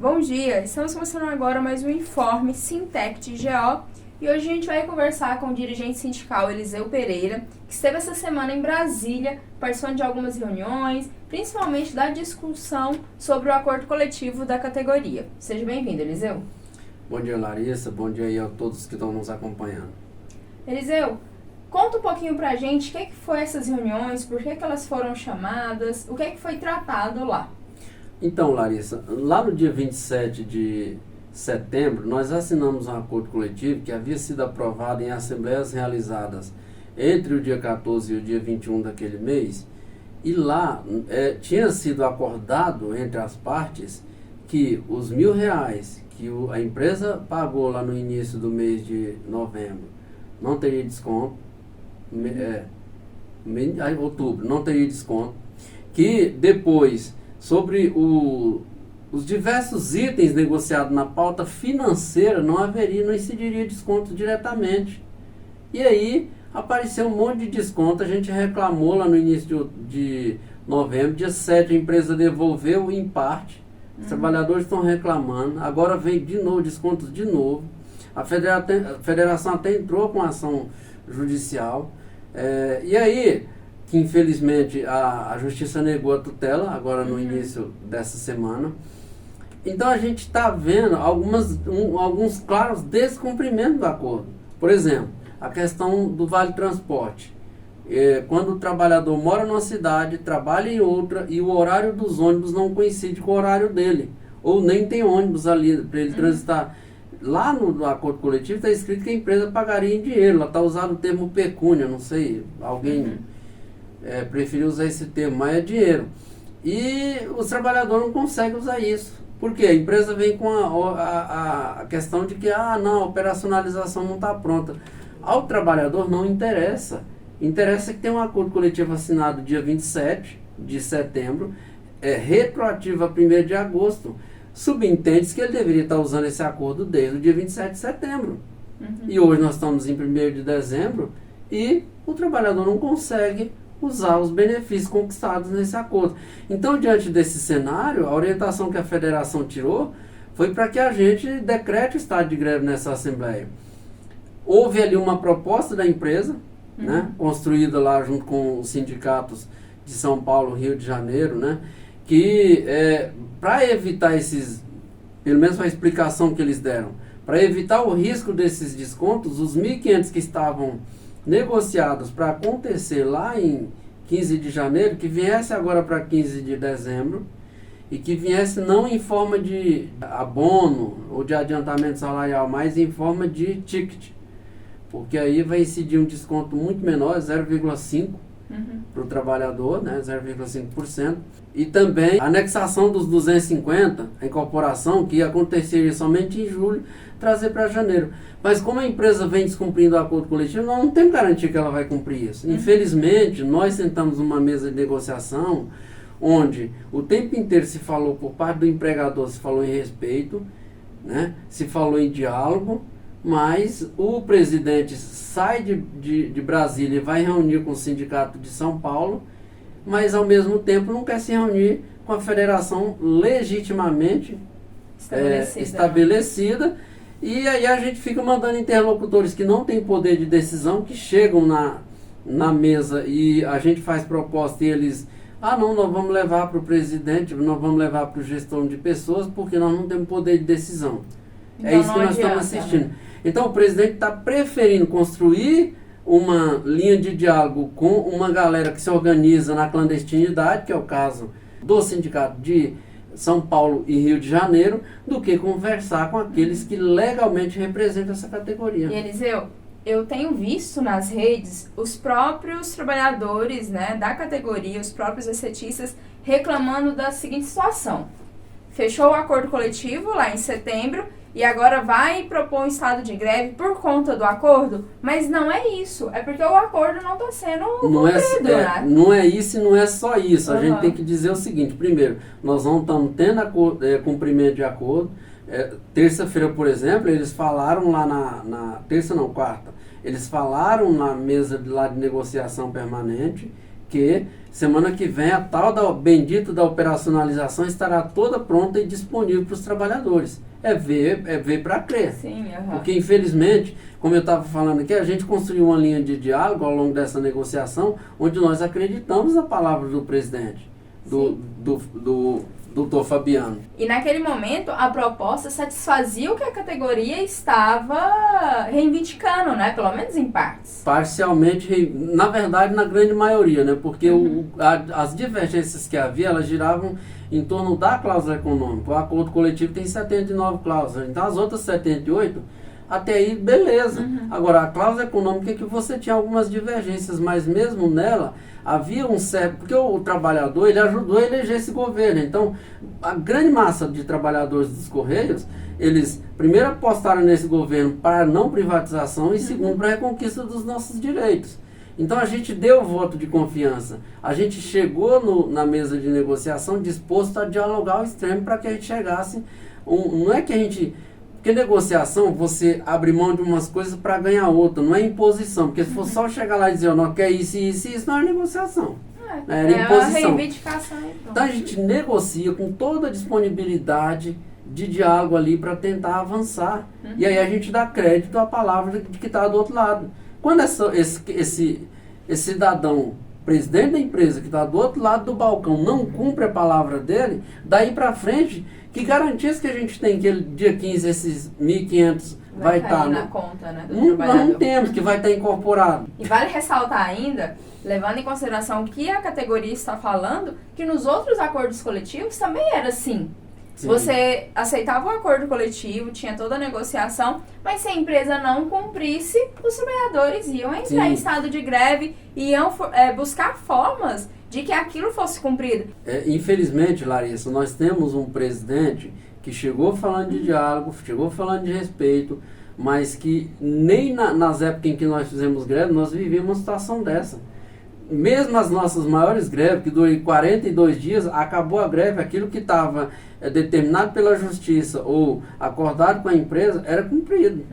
Bom dia, estamos começando agora mais um Informe Sintect GO e hoje a gente vai conversar com o dirigente sindical Eliseu Pereira, que esteve essa semana em Brasília, participando de algumas reuniões, principalmente da discussão sobre o acordo coletivo da categoria. Seja bem-vindo, Eliseu. Bom dia, Larissa. Bom dia aí a todos que estão nos acompanhando. Eliseu, conta um pouquinho pra gente o que foi essas reuniões, por que elas foram chamadas, o que foi tratado lá. Então, Larissa, lá no dia 27 de setembro, nós assinamos um acordo coletivo que havia sido aprovado em assembleias realizadas entre o dia 14 e o dia 21 daquele mês, e lá tinha sido acordado entre as partes que os R$1.000 que a empresa pagou lá no início do mês de novembro não teria desconto, outubro não teria desconto, que depois, sobre os diversos itens negociados na pauta financeira, não incidiria desconto diretamente. E aí apareceu um monte de desconto, a gente reclamou lá no início de novembro, dia 7 a empresa devolveu em parte, os trabalhadores estão reclamando, agora vem de novo, descontos de novo. A federação até entrou com ação judicial, e aí, que infelizmente a justiça negou a tutela, agora no início dessa semana. Então a gente está vendo alguns claros descumprimentos do acordo. Por exemplo, a questão do Vale Transporte. Quando o trabalhador mora numa cidade, trabalha em outra e o horário dos ônibus não coincide com o horário dele, ou nem tem ônibus ali para ele transitar. Lá no acordo coletivo está escrito que a empresa pagaria em dinheiro, lá está usado o termo pecúnia, não sei, alguém preferiu usar esse termo, mas é dinheiro. E os trabalhadores não conseguem usar isso. Por quê? A empresa vem com a questão de que a operacionalização não está pronta. Ao trabalhador não interessa. Interessa que tem um acordo coletivo assinado dia 27 de setembro, retroativo a 1º de agosto. Subentende-se que ele deveria estar usando esse acordo desde o dia 27 de setembro. E hoje nós estamos em 1º de dezembro e o trabalhador não consegue usar os benefícios conquistados nesse acordo. Então, diante desse cenário, a orientação que a federação tirou foi para que a gente decrete o estado de greve nessa assembleia. Houve ali uma proposta da empresa, construída lá junto com os sindicatos de São Paulo, Rio de Janeiro, que para evitar pelo menos a explicação que eles deram, para evitar o risco desses descontos, os 1.500 que estavam negociados para acontecer lá em 15 de janeiro, que viesse agora para 15 de dezembro, e que viesse não em forma de abono ou de adiantamento salarial, mas em forma de ticket, porque aí vai incidir um desconto muito menor, 0,5%, para o trabalhador, 0,5%, e também a anexação dos 250, a incorporação, que aconteceria somente em julho, trazer para janeiro. Mas como a empresa vem descumprindo o acordo coletivo, nós não temos garantia que ela vai cumprir isso. Infelizmente, nós sentamos numa mesa de negociação, onde o tempo inteiro se falou, por parte do empregador, se falou em respeito, se falou em diálogo, mas o presidente sai de Brasília e vai reunir com o sindicato de São Paulo, mas ao mesmo tempo não quer se reunir com a federação legitimamente estabelecida, e aí a gente fica mandando interlocutores que não têm poder de decisão, que chegam na mesa e a gente faz proposta e eles, não, nós vamos levar para o presidente, nós vamos levar para o gestor de pessoas, porque nós não temos poder de decisão. Então, isso que nós estamos assistindo. Então o presidente está preferindo construir uma linha de diálogo com uma galera que se organiza na clandestinidade, que é o caso do sindicato de São Paulo e Rio de Janeiro, do que conversar com aqueles que legalmente representam essa categoria. E Eliseu, eu tenho visto nas redes os próprios trabalhadores da categoria, os próprios excetistas, reclamando da seguinte situação. Fechou o acordo coletivo lá em setembro, e agora vai propor um estado de greve por conta do acordo, mas não é isso, é porque o acordo não está sendo cumprido, Não é isso e não é só isso, a gente tem que dizer o seguinte: primeiro, nós não estamos tendo cumprimento de acordo. Terça-feira, por exemplo, eles falaram lá quarta, eles falaram na mesa lá de negociação permanente que semana que vem a tal da bendita da operacionalização estará toda pronta e disponível para os trabalhadores. É ver para crer. Sim, Porque, infelizmente, como eu estava falando aqui, a gente construiu uma linha de diálogo ao longo dessa negociação, onde nós acreditamos na palavra do presidente, do doutor Fabiano. E naquele momento, a proposta satisfazia o que a categoria estava reivindicando, né? Pelo menos em partes. Parcialmente, na verdade, na grande maioria, né? Porque as divergências que havia, elas giravam em torno da cláusula econômica. O acordo coletivo tem 79 cláusulas, então as outras 78, até aí, beleza. Agora, a cláusula econômica é que você tinha algumas divergências, mas mesmo nela, havia um certo... Porque o trabalhador, ele ajudou a eleger esse governo. Então, a grande massa de trabalhadores dos Correios, eles primeiro apostaram nesse governo para não privatização e segundo para a reconquista dos nossos direitos. Então a gente deu o voto de confiança, a gente chegou na mesa de negociação disposto a dialogar ao extremo para que a gente chegasse, não é que a gente, porque negociação você abre mão de umas coisas para ganhar outra, não é imposição, porque se for só chegar lá e dizer, não quer isso, não é negociação, era imposição. Uma reivindicação. Então a gente negocia com toda a disponibilidade de diálogo ali para tentar avançar, e aí a gente dá crédito à palavra de que está do outro lado. Quando esse cidadão, presidente da empresa, que está do outro lado do balcão, não cumpre a palavra dele, daí para frente, que garantias que a gente tem que ele, dia 15 esses 1.500 vai estar na conta, né, do trabalhador? trabalhador. Não temos, que vai estar incorporado. E vale ressaltar ainda, levando em consideração o que a categoria está falando, que nos outros acordos coletivos também era assim. Sim. Você aceitava o acordo coletivo, tinha toda a negociação, mas se a empresa não cumprisse, os trabalhadores iam entrar em estado de greve e iam buscar formas de que aquilo fosse cumprido. Infelizmente, Larissa, nós temos um presidente que chegou falando de diálogo, chegou falando de respeito, mas que nem nas épocas em que nós fizemos greve, nós vivíamos uma situação dessa. Mesmo as nossas maiores greves, que duram 42 dias, acabou a greve, aquilo que estava determinado pela justiça ou acordado com a empresa, era cumprido.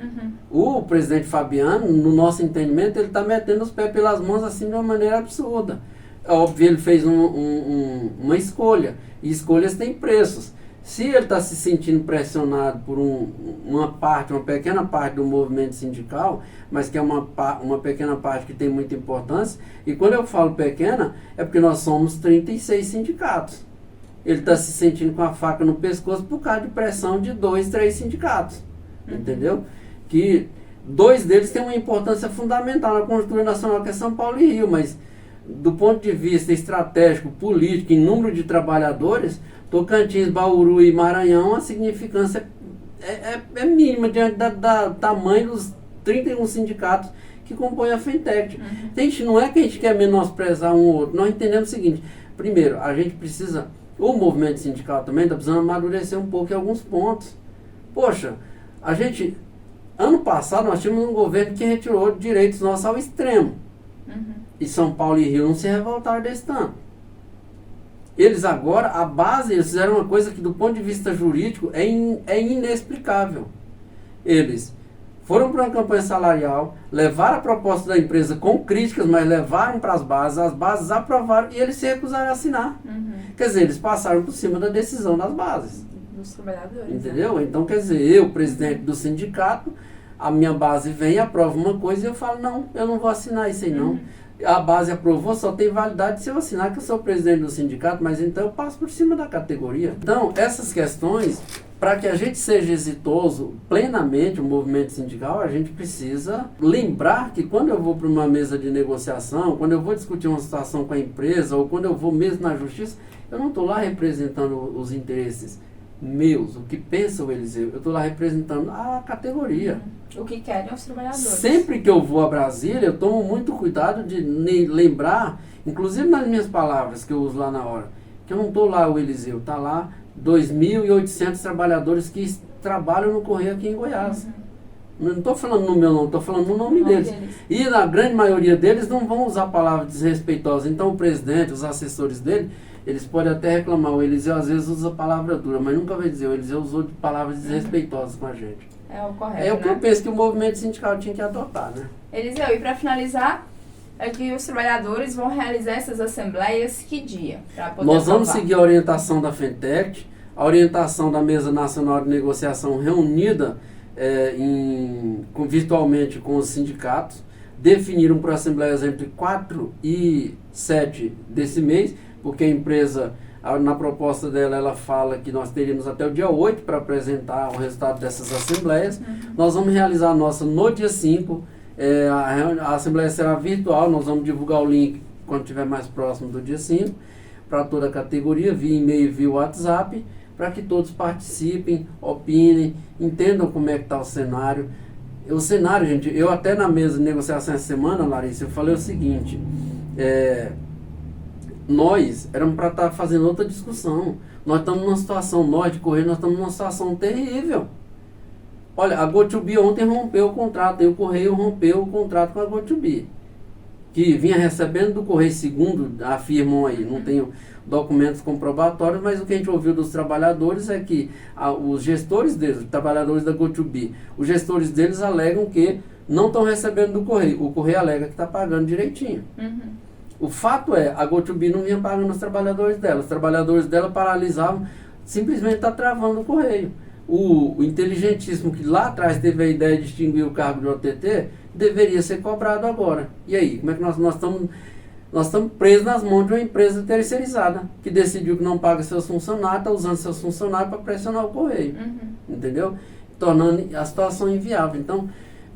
O presidente Fabiano, no nosso entendimento, ele está metendo os pés pelas mãos assim de uma maneira absurda. Óbvio, ele fez uma escolha, e escolhas têm preços. Se ele está se sentindo pressionado por uma pequena parte do movimento sindical, mas que é uma pequena parte que tem muita importância, e quando eu falo pequena, é porque nós somos 36 sindicatos. Ele está se sentindo com a faca no pescoço por causa de pressão de 2, 3 sindicatos. Entendeu? Que 2 deles têm uma importância fundamental na conjuntura nacional, que é São Paulo e Rio, mas do ponto de vista estratégico, político, em número de trabalhadores, Tocantins, Bauru e Maranhão, a significância é mínima diante da tamanho dos 31 sindicatos que compõem a Fentect. Gente, não é que a gente quer menosprezar um ou outro, nós entendemos o seguinte: primeiro, a gente precisa, o movimento sindical também está precisando amadurecer um pouco em alguns pontos. Poxa, ano passado nós tínhamos um governo que retirou direitos nossos ao extremo. E São Paulo e Rio não se revoltaram desse tanto. Eles agora, a base, eles fizeram uma coisa que do ponto de vista jurídico é inexplicável. Eles foram para uma campanha salarial, levaram a proposta da empresa com críticas, mas levaram para as bases aprovaram e eles se recusaram a assinar. Quer dizer, eles passaram por cima da decisão das bases. Dos trabalhadores. Entendeu? Né? Então, quer dizer, eu, presidente do sindicato, a minha base vem e aprova uma coisa e eu falo, não, eu não vou assinar isso aí não. A base aprovou, só tem validade se eu assinar, que eu sou presidente do sindicato, mas então eu passo por cima da categoria. Então, essas questões, para que a gente seja exitoso plenamente, o movimento sindical, a gente precisa lembrar que quando eu vou para uma mesa de negociação, quando eu vou discutir uma situação com a empresa, ou quando eu vou mesmo na justiça, eu não estou lá representando os interesses meus, o que pensa o Eliseu, eu estou lá representando a categoria. O que querem os trabalhadores. Sempre que eu vou a Brasília, eu tomo muito cuidado de lembrar, inclusive nas minhas palavras que eu uso lá na hora, que eu não estou lá o Eliseu, está lá 2.800 trabalhadores que trabalham no Correio aqui em Goiás. Não estou falando no meu nome, estou falando no nome deles. E na grande maioria deles não vão usar palavras desrespeitosas. Então o presidente, os assessores dele, eles podem até reclamar. O Eliseu às vezes usa palavra dura, mas nunca vai dizer. O Eliseu usou palavras desrespeitosas com a gente. É o correto, É o que eu penso que o movimento sindical tinha que adotar, né? Eliseu, e para finalizar, é que os trabalhadores vão realizar essas assembleias que dia? Nós vamos seguir a orientação da FENTECH, a orientação da Mesa Nacional de Negociação reunida virtualmente com os sindicatos, definiram por assembleias entre 4 e 7 desse mês, porque a empresa, na proposta dela, ela fala que nós teríamos até o dia 8 para apresentar o resultado dessas assembleias. Nós vamos realizar a nossa no dia 5, a assembleia será virtual, nós vamos divulgar o link quando estiver mais próximo do dia 5, para toda a categoria, via e-mail e via WhatsApp, para que todos participem, opinem, entendam como é que está o cenário. O cenário, gente, eu até na mesa de negociação essa semana, Larissa, eu falei o seguinte, nós éramos para estar fazendo outra discussão. Nós estamos numa situação, nós de Correio, nós estamos numa situação terrível. Olha, a GoToBe ontem rompeu o contrato, e o Correio rompeu o contrato com a GoToBe, que vinha recebendo do Correio, segundo afirmam aí, não tenho documentos comprobatórios, mas o que a gente ouviu dos trabalhadores é que os gestores deles, os trabalhadores da GoToBe, os gestores deles alegam que não estão recebendo do Correio. O Correio alega que está pagando direitinho. O fato é, a GoToBe não vinha pagando os trabalhadores dela. Os trabalhadores dela paralisavam, simplesmente está travando o Correio. O inteligentíssimo que lá atrás teve a ideia de extinguir o cargo de OTT, deveria ser cobrado agora. E aí, como é que nós estamos presos nas mãos de uma empresa terceirizada, que decidiu que não paga seus funcionários, está usando seus funcionários para pressionar o Correio. Entendeu? Tornando a situação inviável. Então,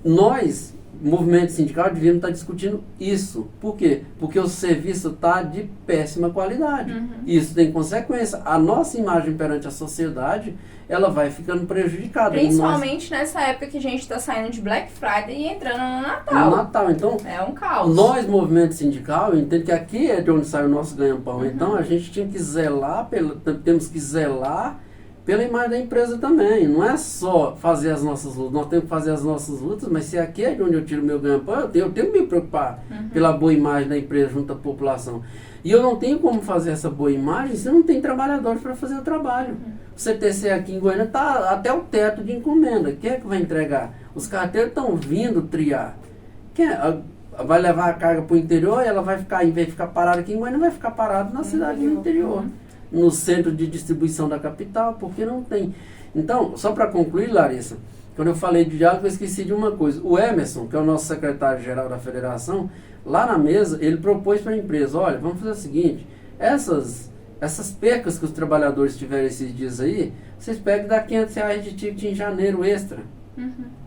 nós, movimento sindical, devíamos estar discutindo isso. Por quê? Porque o serviço está de péssima qualidade. Isso tem consequência. A nossa imagem perante a sociedade, ela vai ficando prejudicada. Principalmente nessa época que a gente está saindo de Black Friday e entrando no Natal. No Natal, então... É um caos. Nós, movimento sindical, eu entendo que aqui é de onde sai o nosso ganha-pão. Então, a gente tinha que zelar, temos que zelar pela imagem da empresa também. Não é só fazer as nossas lutas, nós temos que fazer as nossas lutas, mas se aqui é de onde eu tiro o meu ganha-pão, eu tenho que me preocupar pela boa imagem da empresa junto à população. E eu não tenho como fazer essa boa imagem se não tem trabalhadores para fazer o trabalho. O CTC aqui em Goiânia está até o teto de encomenda. Quem é que vai entregar? Os carteiros estão vindo triar. Vai levar a carga para o interior e ela vai ficar, em vez de ficar parada aqui em Goiânia, vai ficar parada na cidade do interior. No centro de distribuição da capital, porque não tem. Então, só para concluir, Larissa, quando eu falei de diálogo, eu esqueci de uma coisa. O Emerson, que é o nosso secretário-geral da federação, lá na mesa, ele propôs para a empresa, olha, vamos fazer o seguinte, essas percas que os trabalhadores tiveram esses dias aí, vocês pegam e dá R$500 de ticket em janeiro extra,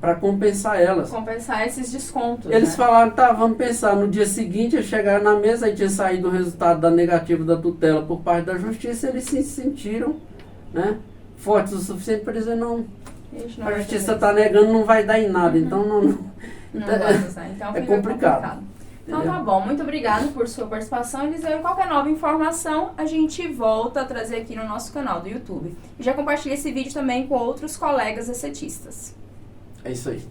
para compensar elas. Compensar esses descontos. Eles falaram, tá, vamos pensar. No dia seguinte, eles chegaram na mesa, aí tinha saído o resultado da negativa da tutela por parte da justiça, eles se sentiram, né, fortes o suficiente para dizer, não, a justiça está negando, não vai dar em nada, então não vai usar. Então é complicado. Então tá bom, muito obrigada por sua participação, Eliseu. Qualquer nova informação, a gente volta a trazer aqui no nosso canal do YouTube. E já compartilhe esse vídeo também com outros colegas assetistas. É isso aí.